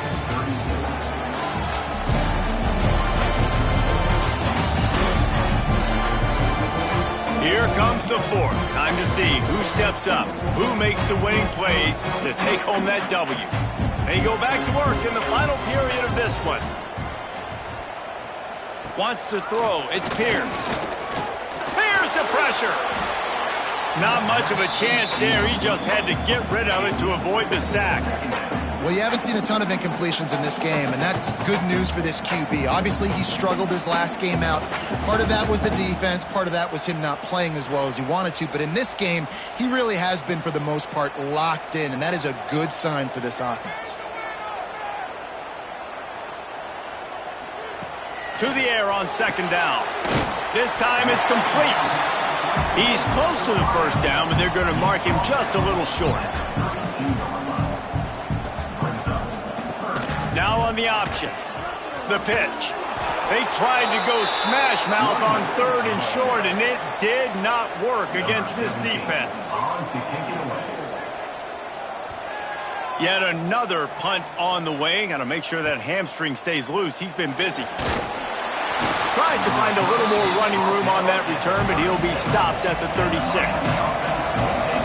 Here comes the 4th. Time to see who steps up, who makes the winning plays to take home that W. They go back to work in the final period of this one. Wants to throw. It's Pierce. Pierce the pressure. Not much of a chance there. He just had to get rid of it to avoid the sack. Well, you haven't seen a ton of incompletions in this game, and that's good news for this QB. Obviously, he struggled his last game out. Part of that was the defense. Part of that was him not playing as well as he wanted to. But in this game, he really has been, for the most part, locked in, and that is a good sign for this offense. To the air on 2nd down. This time it's complete. He's close to the 1st down, but they're going to mark him just a little short. Now on the option. The pitch. They tried to go smash mouth on 3rd and short, and it did not work against this defense. Yet another punt on the way. Got to make sure that hamstring stays loose. He's been busy. Tries to find a little more running room on that return, but he'll be stopped at the 36.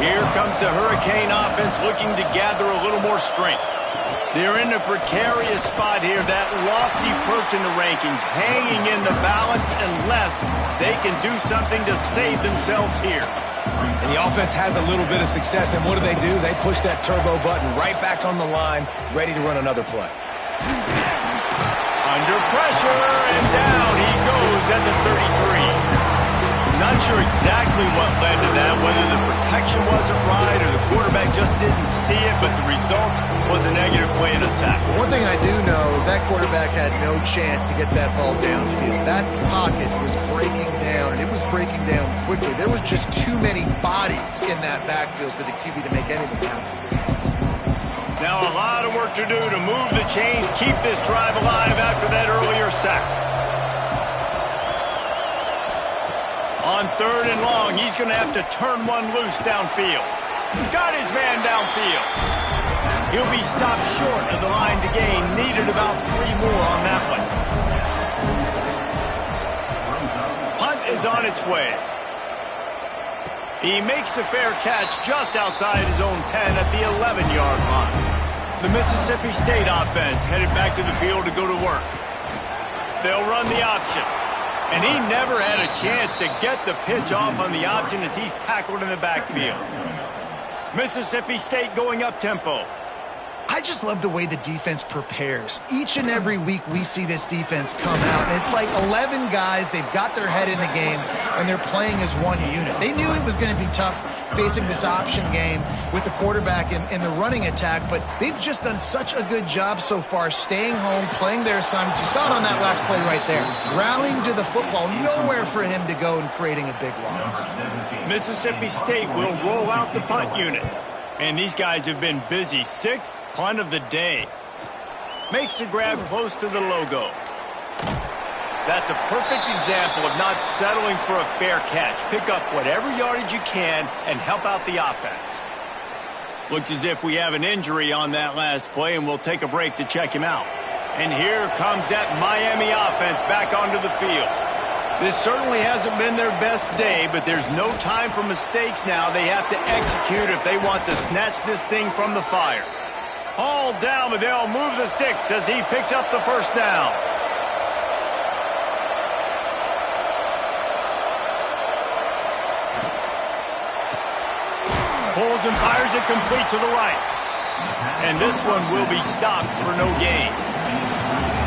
Here comes the Hurricane offense looking to gather a little more strength. They're in a precarious spot here, that lofty perch in the rankings, hanging in the balance unless they can do something to save themselves here. And the offense has a little bit of success, and what do? They push that turbo button right back on the line, ready to run another play. Under pressure, and down he goes at the 33. Not sure exactly what led to that, whether the protection wasn't right or the quarterback just didn't see it, but the result was a negative play and a sack. One thing I do know is that quarterback had no chance to get that ball downfield. That pocket was breaking down, and it was breaking down quickly. There were just too many bodies in that backfield for the QB to make anything happen. Now a lot of work to do to move the chains, keep this drive alive after that earlier sack. On 3rd and long, he's going to have to turn one loose downfield. He's got his man downfield. He'll be stopped short of the line to gain. Needed about 3 more on that one. Punt is on its way. He makes the fair catch just outside his own 10 at the 11-yard line. The Mississippi State offense headed back to the field to go to work. They'll run the option. And he never had a chance to get the pitch off on the option as he's tackled in the backfield. Mississippi State going up-tempo. I just love the way the defense prepares. Each and every week we see this defense come out, and it's like 11 guys, they've got their head in the game, and they're playing as one unit. They knew it was going to be tough facing this option game with the quarterback in the running attack, but they've just done such a good job so far staying home, playing their assignments. You saw it on that last play right there. Rallying to the football, nowhere for him to go and creating a big loss. Mississippi State will roll out the punt unit. And these guys have been busy. 6th punt of the day. Makes the grab close to the logo. That's a perfect example of not settling for a fair catch. Pick up whatever yardage you can and help out the offense. Looks as if we have an injury on that last play, and we'll take a break to check him out. And here comes that Miami offense back onto the field. This certainly hasn't been their best day, but there's no time for mistakes now. They have to execute if they want to snatch this thing from the fire. All down, but they'll move the sticks as he picks up the first down. Pulls and fires it complete to the right. And this one will be stopped for no gain.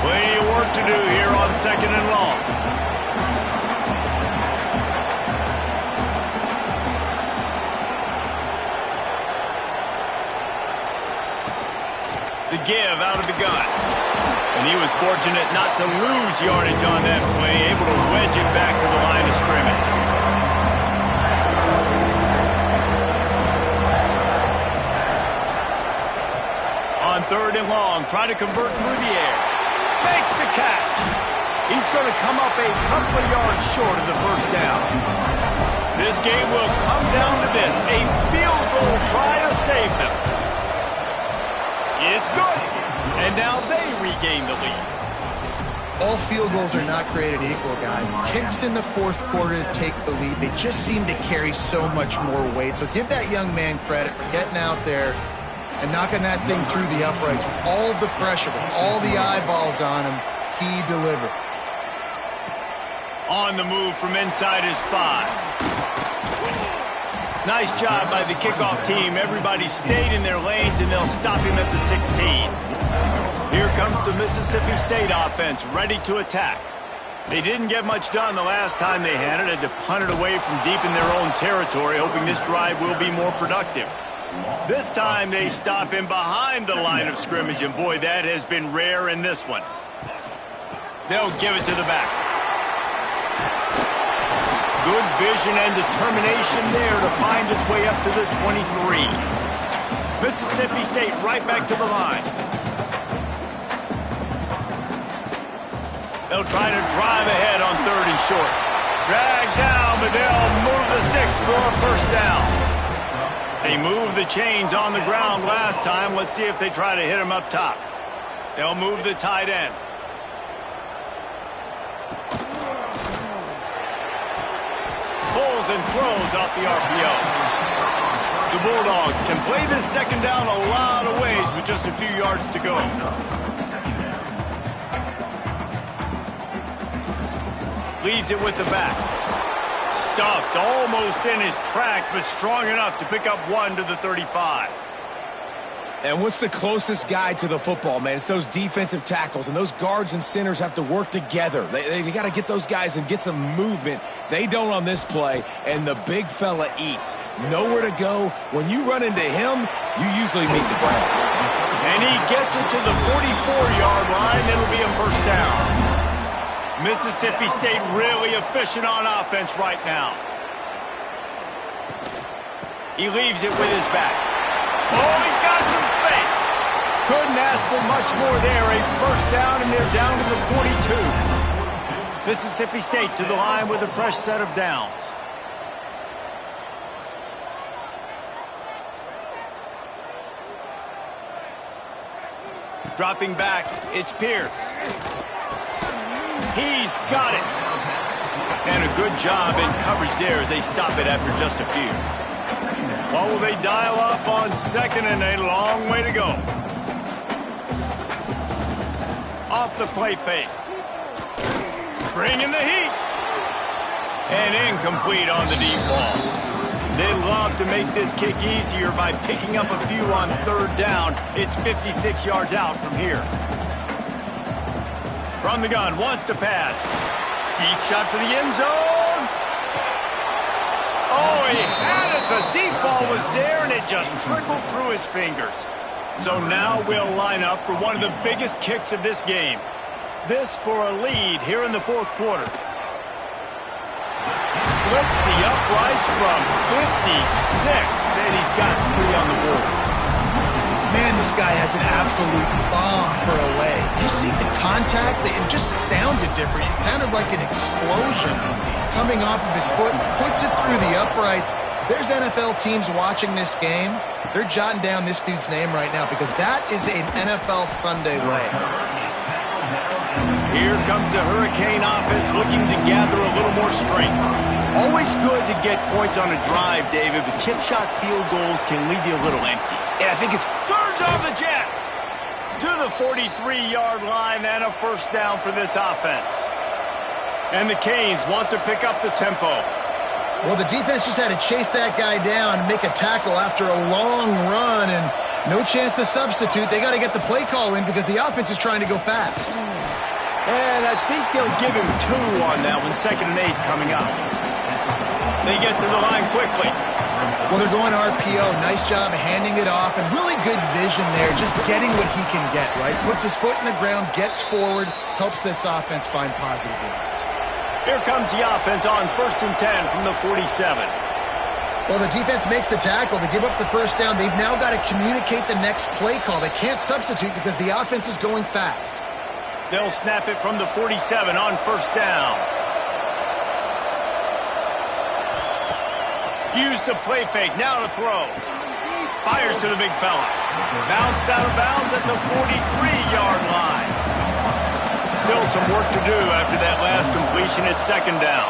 Plenty of work to do here on 2nd and long. The give out of the gun. And he was fortunate not to lose yardage on that play, able to wedge it back to the line of scrimmage. On 3rd and long, trying to convert through the air. Makes the catch. He's going to come up a couple of yards short of the first down. This game will come down to this, a field goal try to save them. It's good. And now they regain the lead. All field goals are not created equal, guys. Kicks in the 4th quarter to take the lead. They just seem to carry so much more weight. So give that young man credit for getting out there and knocking that thing through the uprights with all of the pressure, with all the eyeballs on him. He delivered. On the move from inside his 5. Nice job by the kickoff team. Everybody stayed in their lanes, and they'll stop him at the 16. Here comes the Mississippi State offense, ready to attack. They didn't get much done the last time they had it. Had to punt it away from deep in their own territory, hoping this drive will be more productive. This time they stop him behind the line of scrimmage, and boy, that has been rare in this one. They'll give it to the back. Good vision and determination there to find his way up to the 23. Mississippi State right back to the line. They'll try to drive ahead on 3rd and short. Drag down, but they'll move the sticks for a first down. They moved the chains on the ground last time. Let's see if they try to hit him up top. They'll move the tight end. Pulls and throws off the RPO. The Bulldogs can play this second down a lot of ways with just a few yards to go. Leaves it with the back. Stuffed almost in his tracks, but strong enough to pick up 1 to the 35. And what's the closest guy to the football, man? It's those defensive tackles, and those guards and centers have to work together. They got to get those guys and get some movement. They don't on this play, and the big fella eats. Nowhere to go. When you run into him, you usually meet the ground. And he gets it to the 44-yard line. It'll be a first down. Mississippi State really efficient on offense right now. He leaves it with his back. Oh, he's got some space. Couldn't ask for much more there. A first down, and they're down to the 42. Mississippi State to the line with a fresh set of downs. Dropping back, it's Pierce. He's got it. And a good job in coverage there as they stop it after just a few. What will they dial up on 2nd and a long way to go? Off the play fake. Bringing the heat. And incomplete on the deep ball. They love to make this kick easier by picking up a few on 3rd down. It's 56 yards out from here. From the gun, wants to pass. Deep shot for the end zone. Oh, he had it. The deep ball was there, and it just trickled through his fingers. So now we'll line up for one of the biggest kicks of this game. This for a lead here in the 4th quarter. Splits the uprights from 56, and he's got 3 on the board. Man, this guy has an absolute bomb for a leg. You see the contact? It just sounded different. It sounded like an explosion coming off of his foot. Puts it through the uprights. There's NFL teams watching this game. They're jotting down this dude's name right now because that is an NFL Sunday leg. Here comes the Hurricane offense looking to gather a little more strength. Always good to get points on a drive, David, but chip shot field goals can leave you a little empty. And I think it's turns on the Jets to the 43-yard line and a first down for this offense. And the Canes want to pick up the tempo. Well, the defense just had to chase that guy down and make a tackle after a long run, and no chance to substitute. They got to get the play call in because the offense is trying to go fast. And I think they'll give him 2 on that one, 2nd and 8 coming up. They get to the line quickly. Well, they're going RPO. Nice job handing it off, and really good vision there, just getting what he can get, right? Puts his foot in the ground, gets forward, helps this offense find positive yards. Here comes the offense on 1st and 10 from the 47. Well, the defense makes the tackle. They give up the first down. They've now got to communicate the next play call. They can't substitute because the offense is going fast. They'll snap it from the 47 on 1st down. Use the play fake, now to throw. Fires to the big fella. Bounced out of bounds at the 43-yard line. Still some work to do after that last completion at 2nd down.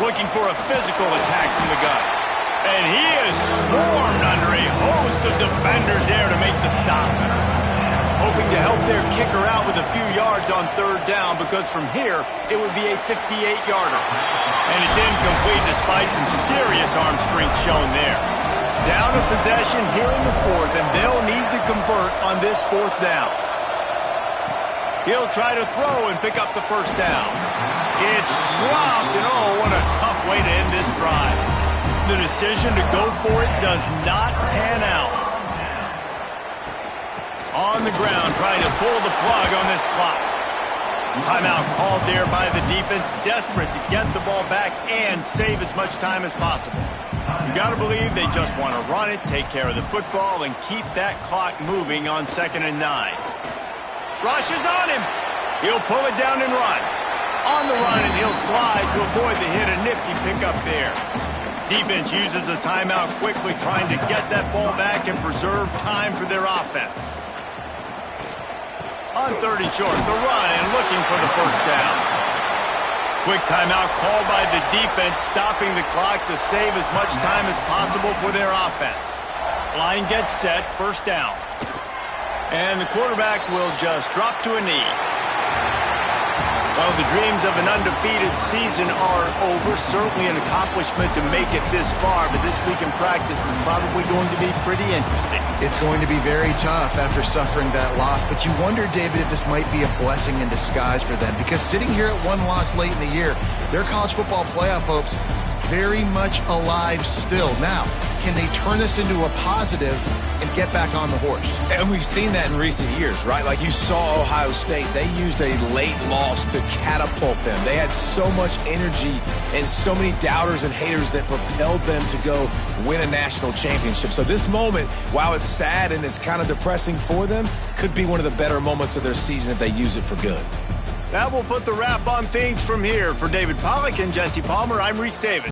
Looking for a physical attack from the gun. And he is swarmed under a host of defenders there to make the stop. Hoping to help their kicker out with a few yards on 3rd down because from here, it would be a 58-yarder. And it's incomplete despite some serious arm strength shown there. Down a possession here in the 4th, and they'll need to convert on this 4th down. He'll try to throw and pick up the first down. It's dropped, and oh, what a tough way to end this drive. The decision to go for it does not pan out. On the ground, trying to pull the plug on this clock. Timeout called there by the defense, desperate to get the ball back and save as much time as possible. You got to believe they just want to run it, take care of the football, and keep that clock moving on 2nd and 9. Rushes on him. He'll pull it down and run. On the run, and he'll slide to avoid the hit. A nifty pickup there. Defense uses a timeout quickly, trying to get that ball back and preserve time for their offense. On 30 short, the run, and looking for the first down. Quick timeout called by the defense, stopping the clock to save as much time as possible for their offense. Line gets set, first down. And the quarterback will just drop to a knee. Well, the dreams of an undefeated season are over. Certainly an accomplishment to make it this far, but this week in practice is probably going to be pretty interesting. It's going to be very tough after suffering that loss, but you wonder, David, if this might be a blessing in disguise for them, because sitting here at one loss late in the year, their college football playoff hopes very much alive still. Now, can they turn this into a positive and get back on the horse? And we've seen that in recent years, right? Like you saw Ohio State, they used a late loss to catapult them. They had so much energy and so many doubters and haters that propelled them to go win a national championship. So this moment, while it's sad and it's kind of depressing for them, could be one of the better moments of their season if they use it for good. That will put the wrap on things from here. For David Pollack and Jesse Palmer, I'm Reese Davis.